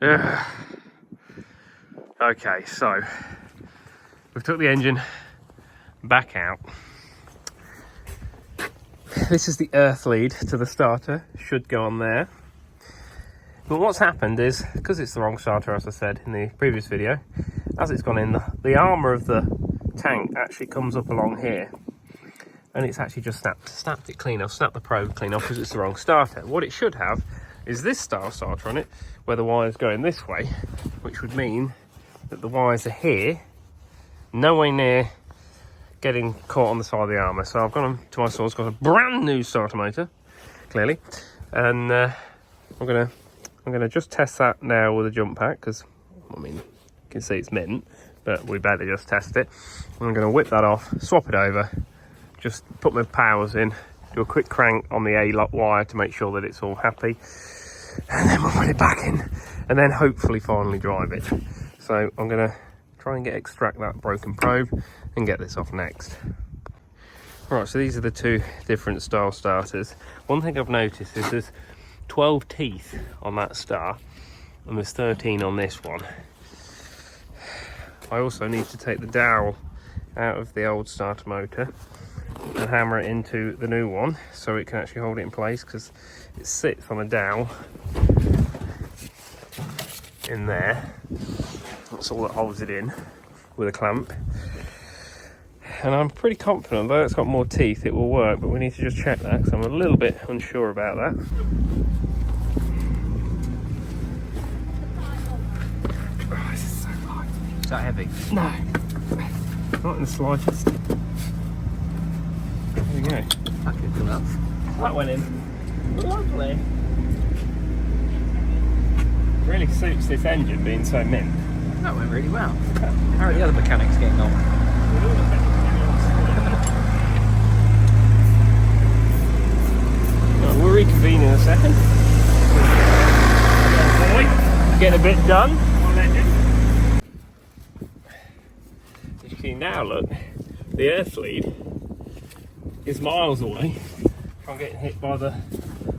Okay, so we've took the engine back out. This is the earth lead to the starter, should go on there. But what's happened is, because it's the wrong starter, as I said in the previous video, as it's gone in, the armour of the tank actually comes up along here, and it's actually just snapped it clean off, snapped the probe clean off because it's the wrong starter. What it should have is this style starter on it, where the wire's going this way, which would mean that the wires are here, nowhere near getting caught on the side of the armour. So I've gone to my source, got a brand new starter motor, clearly, and I'm gonna just test that now with a jump pack, because I mean you can see it's mint, but we better just test it. I'm gonna whip that off, swap it over, just put my powers in, do a quick crank on the A-lock wire to make sure that it's all happy, and then we'll put it back in, and then hopefully finally drive it. So I'm gonna try and extract that broken probe and get this off next. Right, so these are the two different style starters. One thing I've noticed is there's 12 teeth on that star, and there's 13 on this one. I also need to take the dowel out of the old starter motor and hammer it into the new one so it can actually hold it in place, because it sits on a dowel in there. That's all that holds it in with a clamp. And I'm pretty confident, though it's got more teeth, it will work, but we need to just check that because I'm a little bit unsure about that. Oh, this is so light. Is that heavy? No, not in the slightest. There we go. That could come up. That went in. Lovely. Really suits this engine being so mint. That went really well. How are the other mechanics getting on? Well, we'll reconvene in a second. Getting a bit done on engine. As you can now, look, the earth lead is miles away from getting hit by the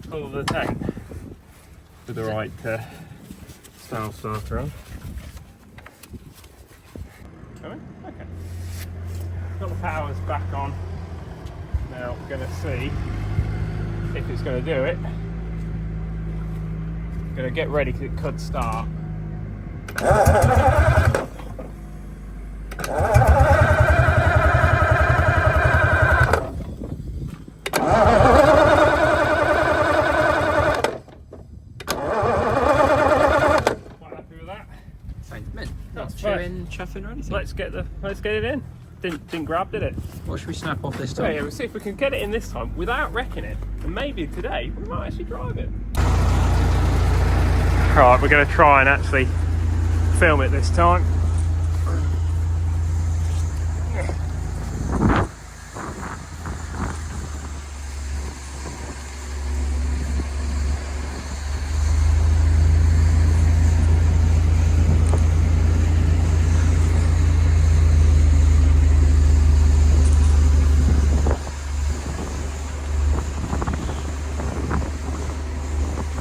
hull of the tank with the right style starter on. Okay. Got the powers back on. Now we're going to see if it's going to do it. Going to get ready because it could start. Chuffing or anything? Let's get it in. Didn't grab, did it? What should we snap off this time? Yeah, we'll see if we can get it in this time without wrecking it, and maybe today we might actually drive it. Right, we're going to try and actually film it this time.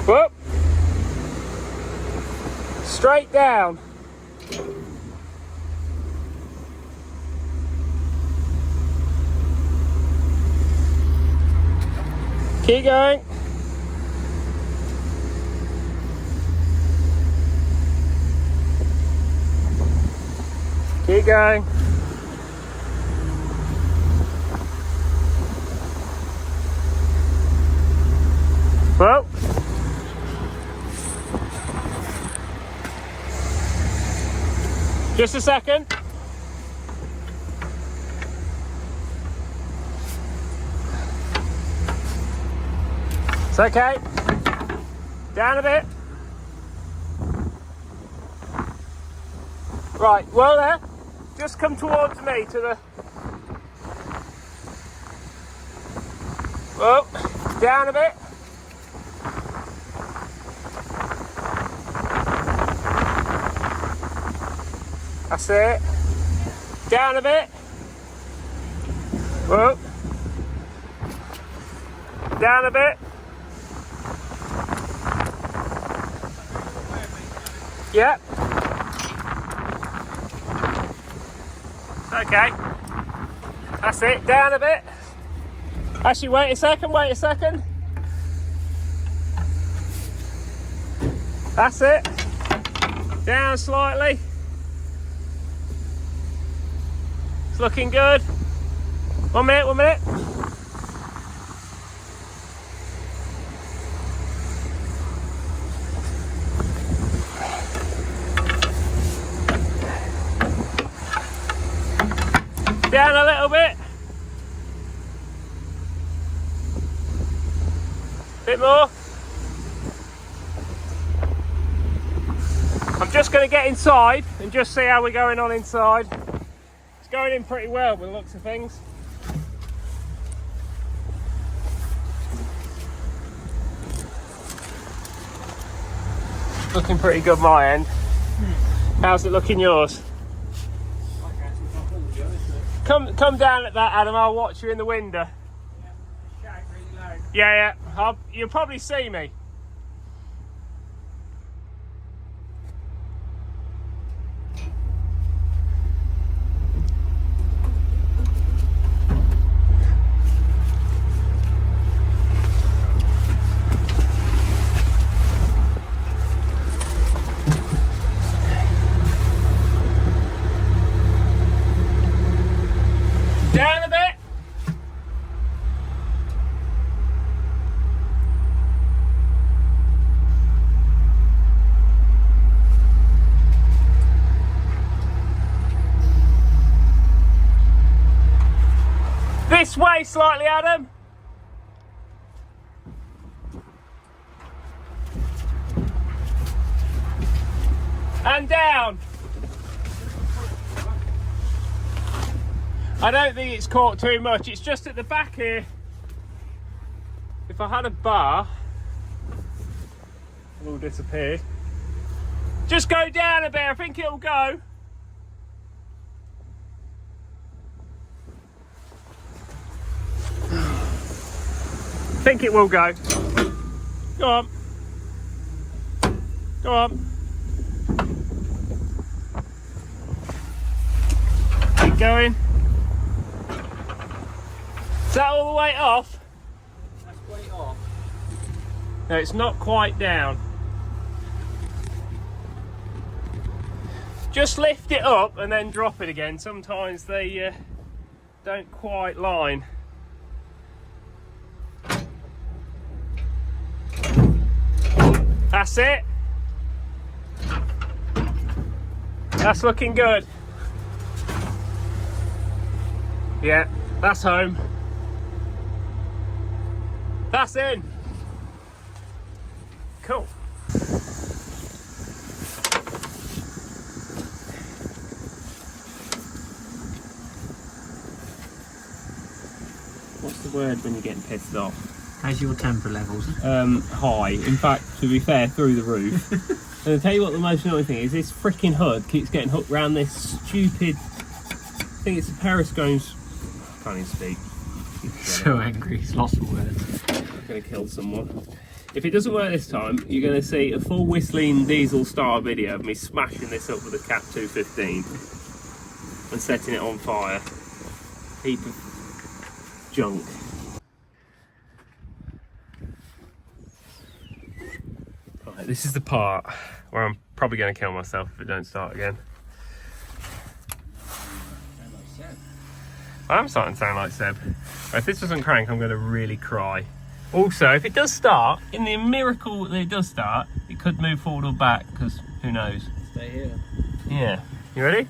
Whoop. Straight down. Keep going. Keep going. Well. Just a second. It's okay. Down a bit. Right, well there. Just come towards me to the... Well, down a bit. That's it. Down a bit. Whoa. Down a bit. Yep. Okay. That's it. Down a bit. Actually, wait a second. That's it. Down slightly. It's looking good. 1 minute. Down a little bit. Bit more. I'm just going to get inside and just see how we're going on inside. It's going in pretty well by the looks of things. Looking pretty good my end. How's it looking yours? Come down at that, Adam. I'll watch you in the window. Yeah. You'll probably see me. Down a bit. This way slightly, Adam. And down. I don't think it's caught too much. It's just at the back here. If I had a bar, it all disappeared. Just go down a bit. I think it'll go. I think it will go. Go on. Go on. Keep going. Is that all the way off? That's quite off. No, it's not quite down. Just lift it up and then drop it again. Sometimes they don't quite line. That's it. That's looking good. Yeah, that's home. That's in. Cool. What's the word when you're getting pissed off? How's your temper levels? High. In fact, to be fair, through the roof. And I'll tell you what the most annoying thing is, this freaking hood keeps getting hooked around this stupid, I think it's a periscope. I can't even speak. So angry, he's lost for words. I'm going to kill someone. If it doesn't work this time, you're going to see a full whistling diesel style video of me smashing this up with a Cat 215 and setting it on fire. Heap of junk. Right, this is the part where I'm probably going to kill myself if it don't start again. I'm starting to sound like Seb. If this doesn't crank, I'm going to really cry. Also, if it does start, in the miracle that it does start, it could move forward or back, because who knows? Stay here. Yeah. You ready?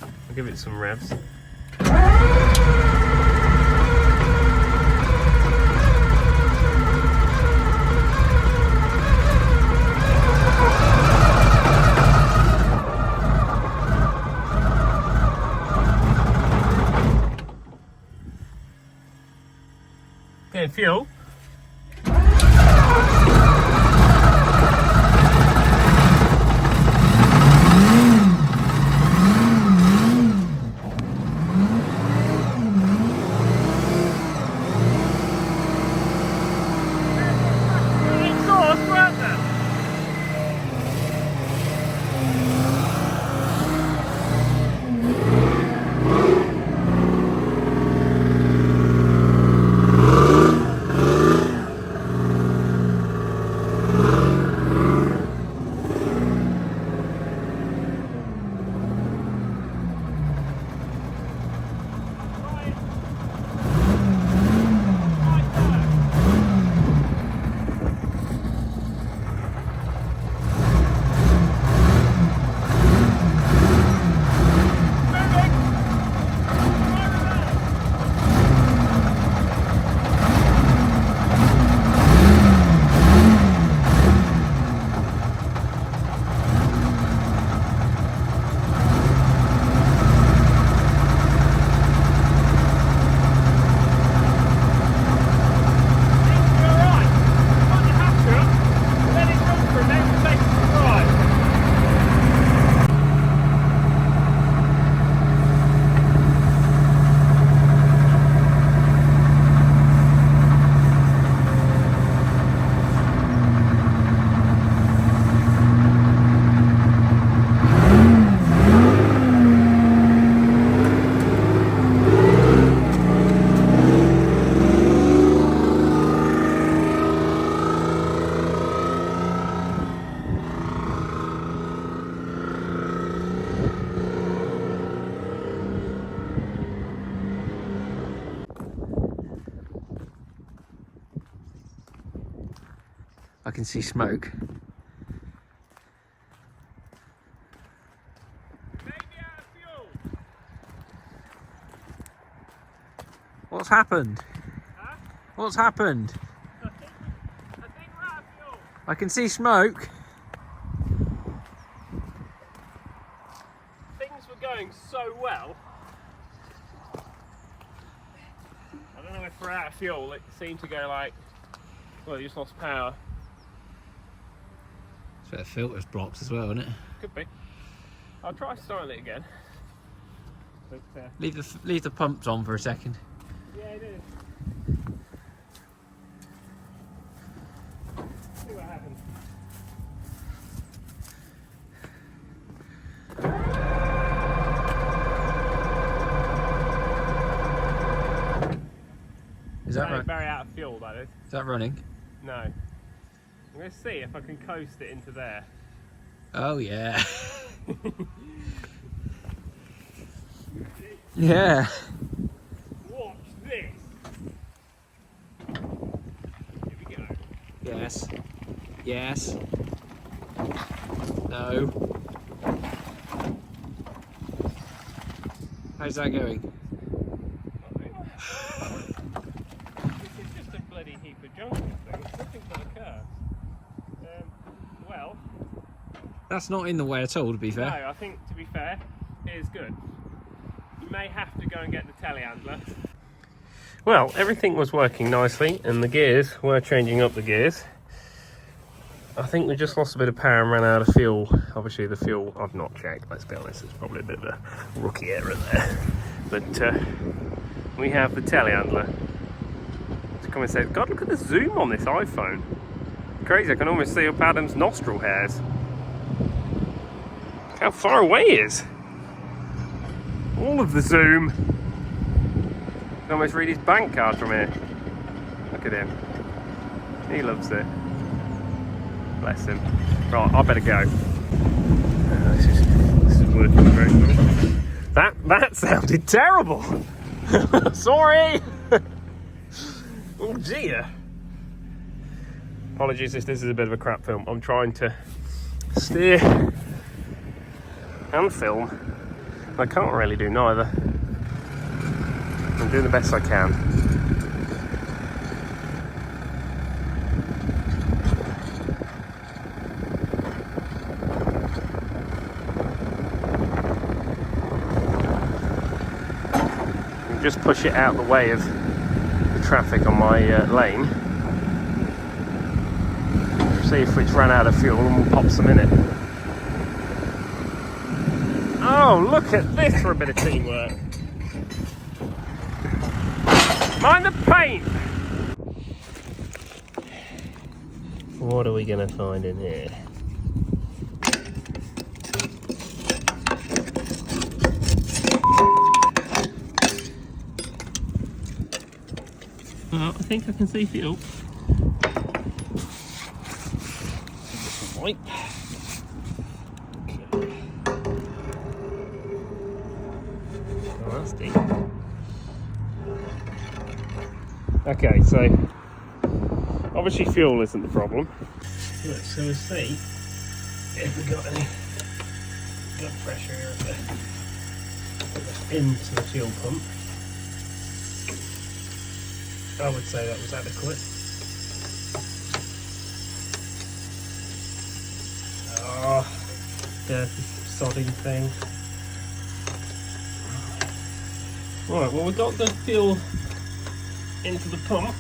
I'll give it some revs. Getting fuel. can see smoke. What's happened? Huh? What's happened? I think we're out of fuel. I can see smoke. Things were going so well. I don't know if we're out of fuel. It seemed to go like, well, you just lost power. So the filter's blocked as well, isn't it? Could be. I'll try starting it again. But, Leave the pumps on for a second. yeah, it is. See what happens. Is that right? Very out of fuel, that is. Is that running? No. I'm going to see if I can coast it into there. Oh yeah. Yeah. Watch this. Here we go. Yes. Yes. No. How's that going? This is just a bloody heap of junk, this thing. It's nothing but a curve. Well... That's not in the way at all, to be fair. No, I think, to be fair, it is good. You may have to go and get the telehandler. Well, everything was working nicely, and the gears were changing up the gears. I think we just lost a bit of power and ran out of fuel. Obviously, the fuel I've not checked, let's be honest. It's probably a bit of a rookie error there. But we have the telehandler to come and say, God, look at the zoom on this iPhone. Crazy, I can almost see up Adam's nostril hairs. How far away he is. All of the zoom. You can almost read his bank card from here. Look at him. He loves it. Bless him. Right, I better go. This is working very well. That sounded terrible. Sorry. Oh dear. Apologies if this is a bit of a crap film. I'm trying to steer and film. I can't really do neither. I'm doing the best I can. Just push it out the way of the traffic on my lane. See if it's run out of fuel and we'll pop some in it. Oh, look at this for a bit of teamwork. Mind the paint! What are we going to find in here? Well, I think I can see fuel. Wipe. Oh, that's deep. Okay, so obviously fuel isn't the problem. So we'll see if we've got any blood pressure into the fuel pump. I would say that was adequate. Oh, dirty sodding thing. Right, well, we got the fuel into the pump.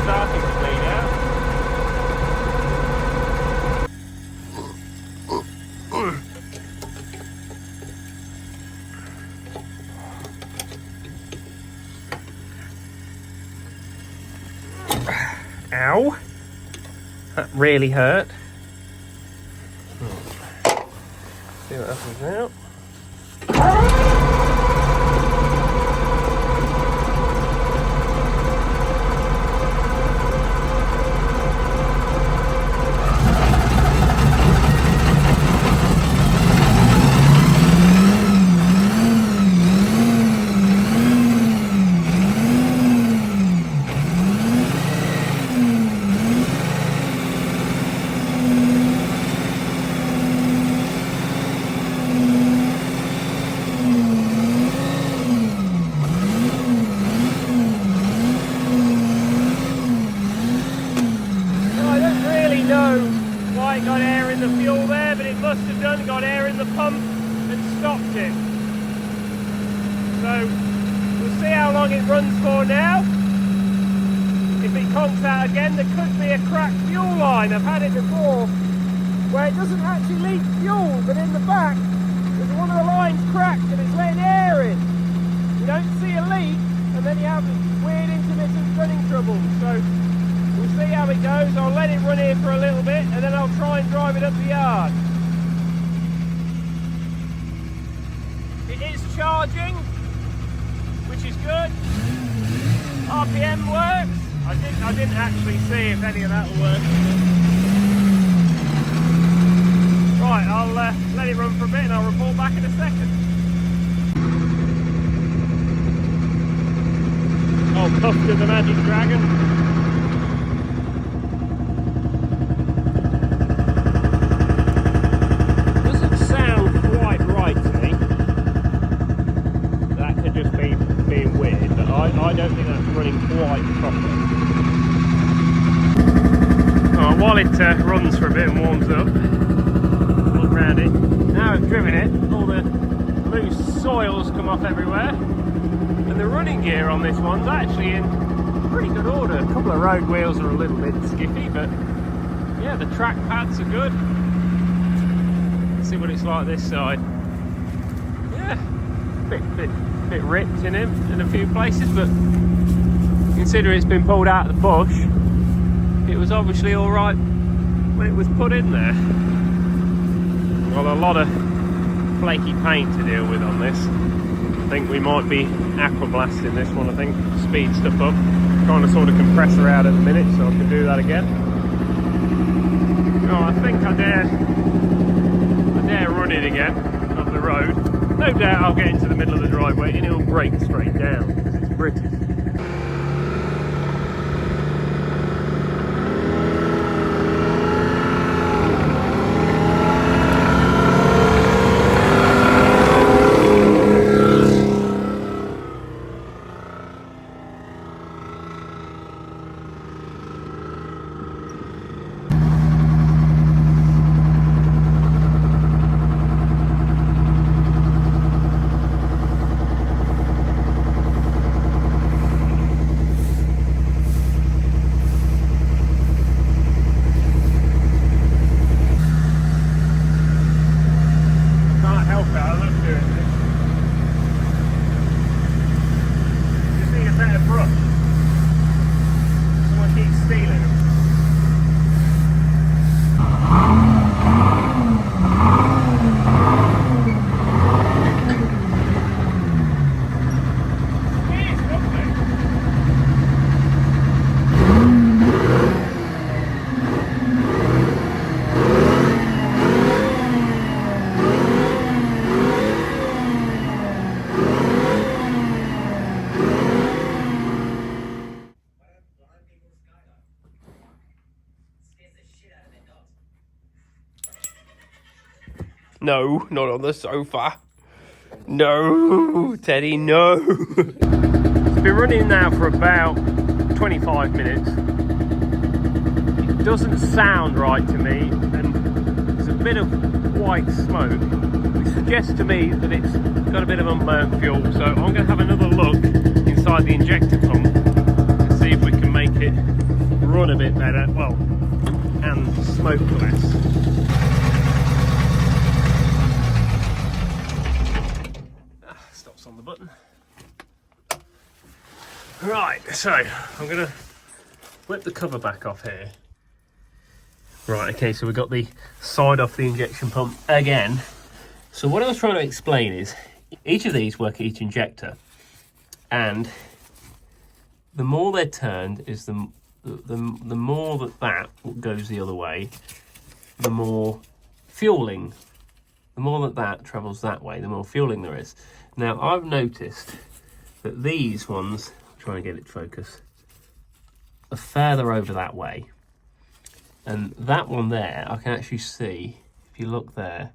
Starting to bleed out. Ow! That really hurt. See what happens now. long it runs for now. If it conks out again, there could be a cracked fuel line. I've had it before where it doesn't actually leak fuel, but in the back there's one of the lines cracked and it's letting air in. You don't see a leak, and then you have weird intermittent running trouble. So we'll see how it goes. I'll let it run here for a little bit and then I'll try and drive it up the yard. It is charging, which is good. RPM works. I didn't actually see if any of that will work. Right, I'll let it run for a bit and I'll report back in a second. Oh, Puffed the Magic Dragon. Doesn't sound quite right to me. That could just be being weird, but I don't think that's running quite properly. Oh, while it runs for a bit and warms up, look around it. Now I've driven it, all the loose soil's come off everywhere. And the running gear on this one's actually in pretty good order. A couple of road wheels are a little bit skiffy, but yeah, the track pads are good. Let's see what it's like this side. Yeah, bit ripped in him in a few places, but considering it's been pulled out of the bush, it was obviously all right when it was put in there. Got a lot of flaky paint to deal with on this. I think we might be Aqua Blasting this one, I think. Speed stuff up. Trying to sort of compressor out at the minute, so I can do that again. Oh, I think I dare run it again up the road. No doubt I'll get into the middle of the driveway and it'll break straight down because it's British. No, not on the sofa. No, Teddy, no. It's been running now for about 25 minutes. It doesn't sound right to me, and there's a bit of white smoke, which suggests to me that it's got a bit of unburnt fuel. So I'm going to have another look inside the injector pump and see if we can make it run a bit better, well, and smoke less. Stops on the button. Right, so I'm going to flip the cover back off here. Right, okay, so we've got the side off the injection pump again. So what I was trying to explain is each of these work at each injector, and the more they're turned is the more that goes the other way, the more fueling. The more that travels that way, the more fueling there is. Now, I've noticed that these ones, try and get it to focus, are further over that way. And that one there, I can actually see, if you look there,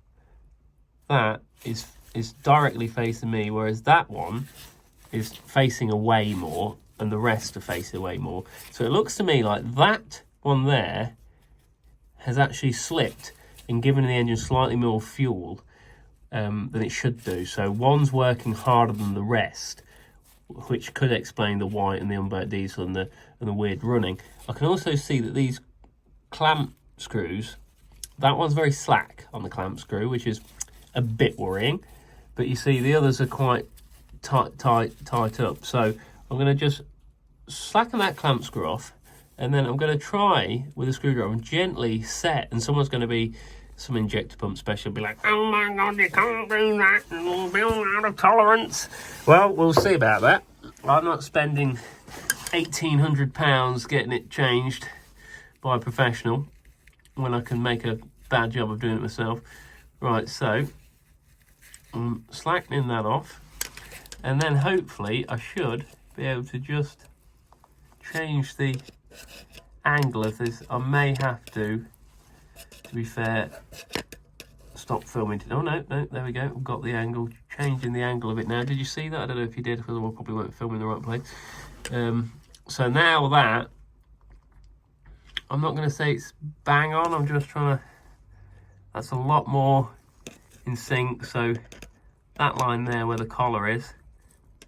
that is directly facing me, whereas that one is facing away more, and the rest are facing away more. So it looks to me like that one there has actually slipped and given the engine slightly more fuel than it should do. So one's working harder than the rest, which could explain the white and the unburnt diesel and the weird running. I can also see that these clamp screws, that one's very slack on the clamp screw, which is a bit worrying. But you see the others are quite tight up. So I'm going to just slacken that clamp screw off, and then I'm going to try with a screwdriver and gently set, and someone's going to be, some injector pump special, be like, oh my God, you can't do that, you'll be out of tolerance. Well, we'll see about that. I'm not spending £1,800 getting it changed by a professional when I can make a bad job of doing it myself. Right, so I'm slackening that off, and then hopefully I should be able to just change the angle of this. I may have to be fair, stop filming. Oh no, there we go. We've got the angle, changing the angle of it now. Did you see that? I don't know if you did, because I probably weren't filming the right place. So now that, I'm not going to say it's bang on, I'm just trying to, that's a lot more in sync. So that line there where the collar is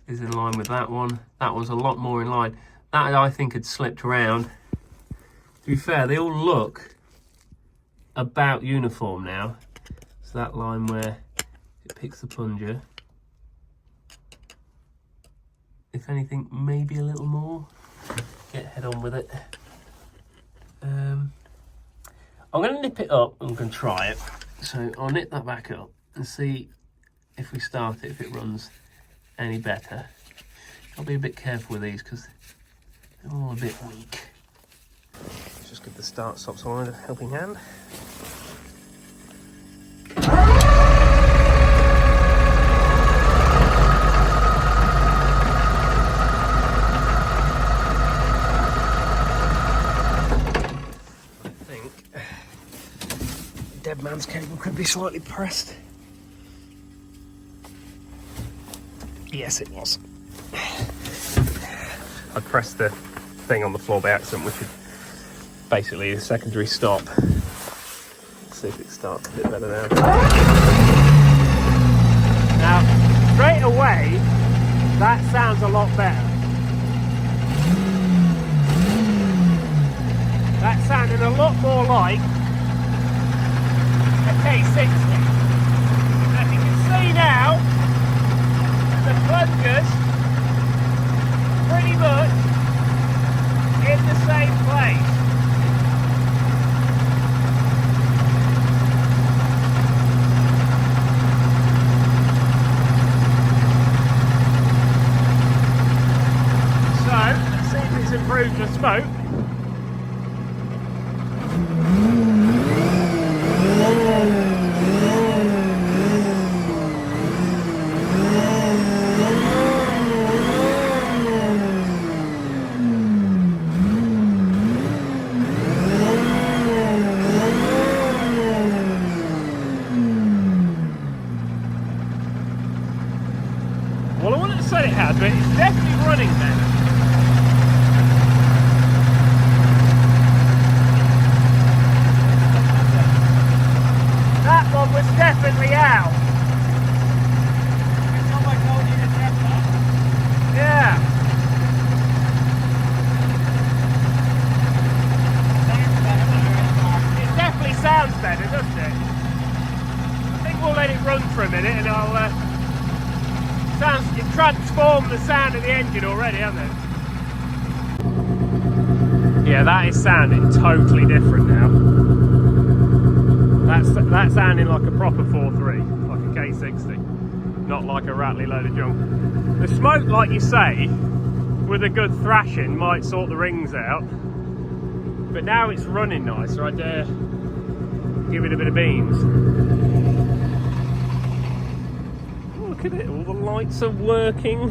in line with that one. That one's a lot more in line. That I think had slipped around. To be fair, they all look about uniform now. So that line where it picks the plunger, if anything, maybe a little more. Get head on with it. I'm going to nip it up. I'm going to try it. So I'll nip that back up and see if we start it, if it runs any better. I'll be a bit careful with these because they're all a bit weak. Let's just give the start stop sign a helping hand. Dead man's cable could be slightly pressed. Yes, it was. I pressed the thing on the floor by accident, which is basically a secondary stop. Let's see if it starts a bit better now. Now, straight away, that sounds a lot better. That sounded a lot more like K60. As you can see now, the plungers pretty much in the same place. So let's see if it's improved the smoke. Well, I wouldn't have said it had, but it's definitely running better. That one was definitely out. It's not like holding a temper. Yeah. It definitely sounds better, doesn't it? I think we'll let it run for a minute and I'll... It's transformed the sound of the engine already, hasn't it? Yeah, that is sounding totally different now. That's sounding like a proper 4.3, like a K60, not like a rattly load of junk. The smoke, like you say, with a good thrashing might sort the rings out, but now it's running nice, so I dare give it a bit of beans. Look at it, all the lights are working.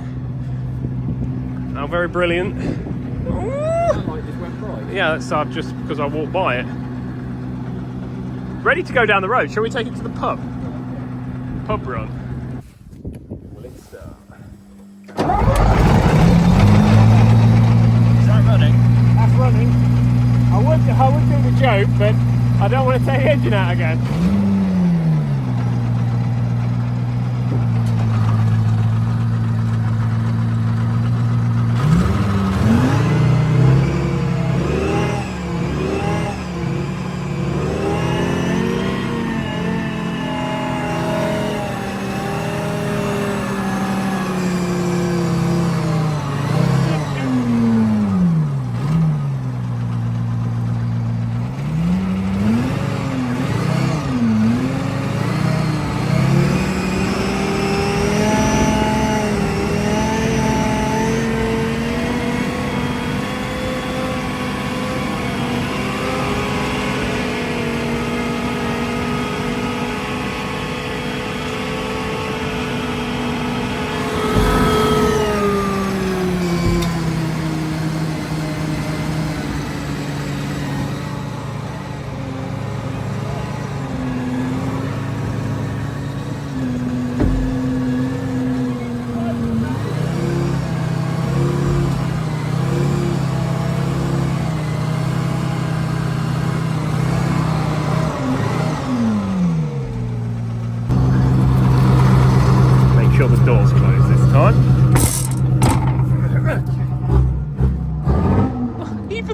How very brilliant. That light just went bright. Yeah, that's just because I walked by it. Ready to go down the road. Shall we take it to the pub? Pub run. Will it start? Is that running? That's running. I would do the joke, but I don't want to take the engine out again.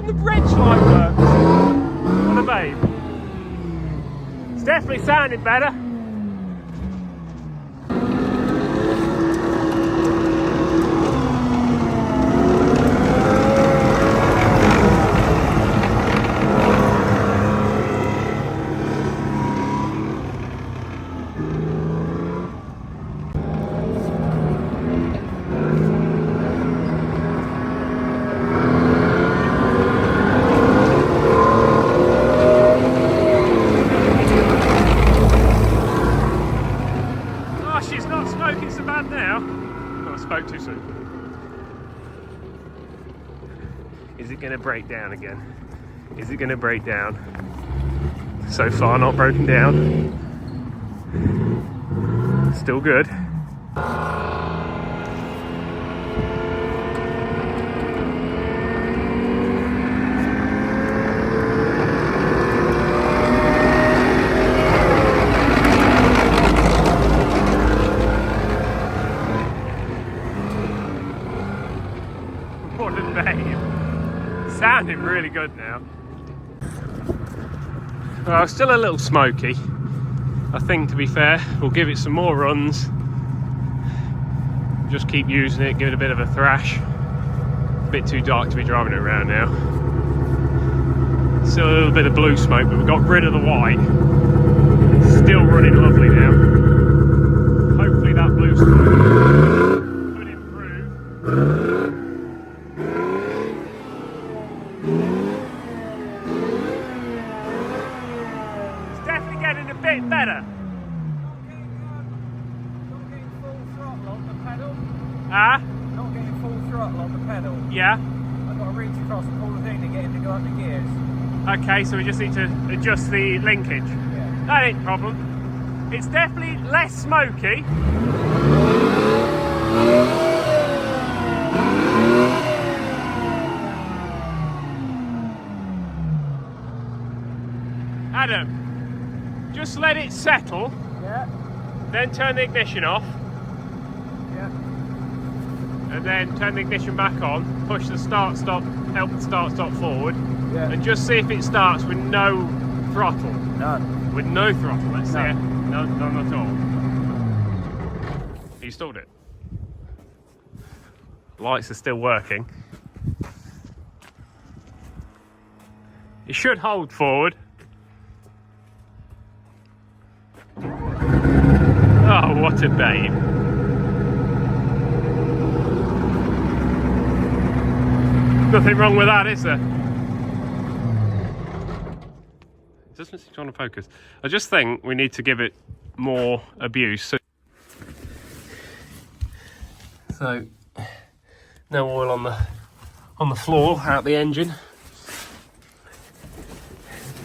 even the wrench light works. What a babe. It's definitely sounding better. Spoke too soon. Is it going to break down again? Is it going to break down? So far not broken down. Still good. Sounding really good now. Well, still a little smoky. I think, to be fair, we'll give it some more runs. Just keep using it, give it a bit of a thrash. A bit too dark to be driving it around now. Still a little bit of blue smoke, but we got rid of the white. Still running lovely now. Hopefully that blue smoke could improve. A bit better. Not getting full throttle on the pedal. Ah? Not getting full throttle on the pedal. Yeah. I've got to reach across and pull the thing to get it to go up the gears. Okay, so we just need to adjust the linkage. Yeah. That ain't a problem. It's definitely less smoky. Adam. Just let it settle. Yeah. Then turn the ignition off. Yeah. And then turn the ignition back on. Push the start stop, help the start stop forward. Yeah. And just see if it starts with no throttle. None. With no throttle, let's see it. None. No, none at all. You stalled it. Lights are still working. It should hold forward. Oh, what a babe. Nothing wrong with that, is there? It doesn't seem trying to focus. I just think we need to give it more abuse. So no oil on the floor out the engine.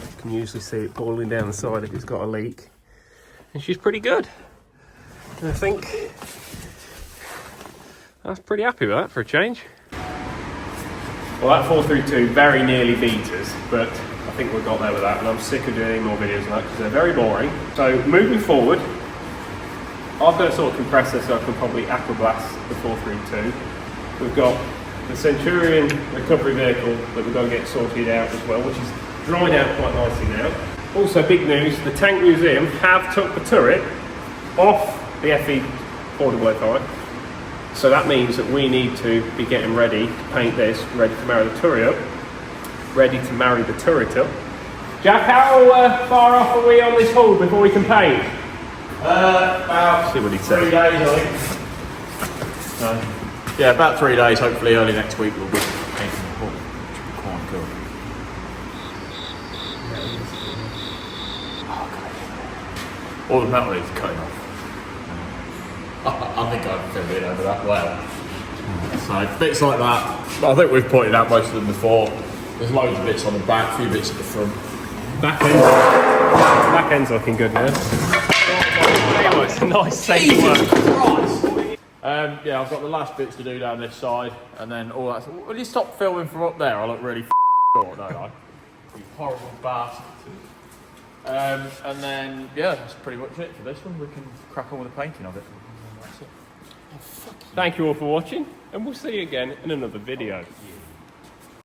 You can usually see it boiling down the side if it's got a leak. And she's pretty good. And I think I was pretty happy with that for a change. Well, that 432 very nearly beat us, but I think we got there with that, and I'm sick of doing more videos on that because they're very boring. So moving forward, I've got a sort of compressor so I can probably Aqua Blast the 432. We've got the Centurion recovery vehicle that we've got to get sorted out as well, which is drying out quite nicely now. Also, big news, the Tank Museum have took the turret off the FE 405. So that means that we need to be getting ready to paint this, ready to marry the turret up, Jack, how far off are we on this hull before we can paint? About see what he 3 says. days, I think. Yeah, about 3 days. Hopefully, early next week we'll be painting the hull, which will be quite cool. All the metal is cutting off. I think I've filled in over that well. So bits like that. I think we've pointed out most of them before. There's loads of bits on the back, a few bits at the front. Back end's looking good now. It's a nice safe work. Yeah, I've got the last bits to do down this side, and then all that. Will you stop filming from up there? I look really short, don't I? You horrible bastard. And then, yeah, that's pretty much it for this one. We can crack on with the painting of it. That's it. Thank you all for watching, and we'll see you again in another video.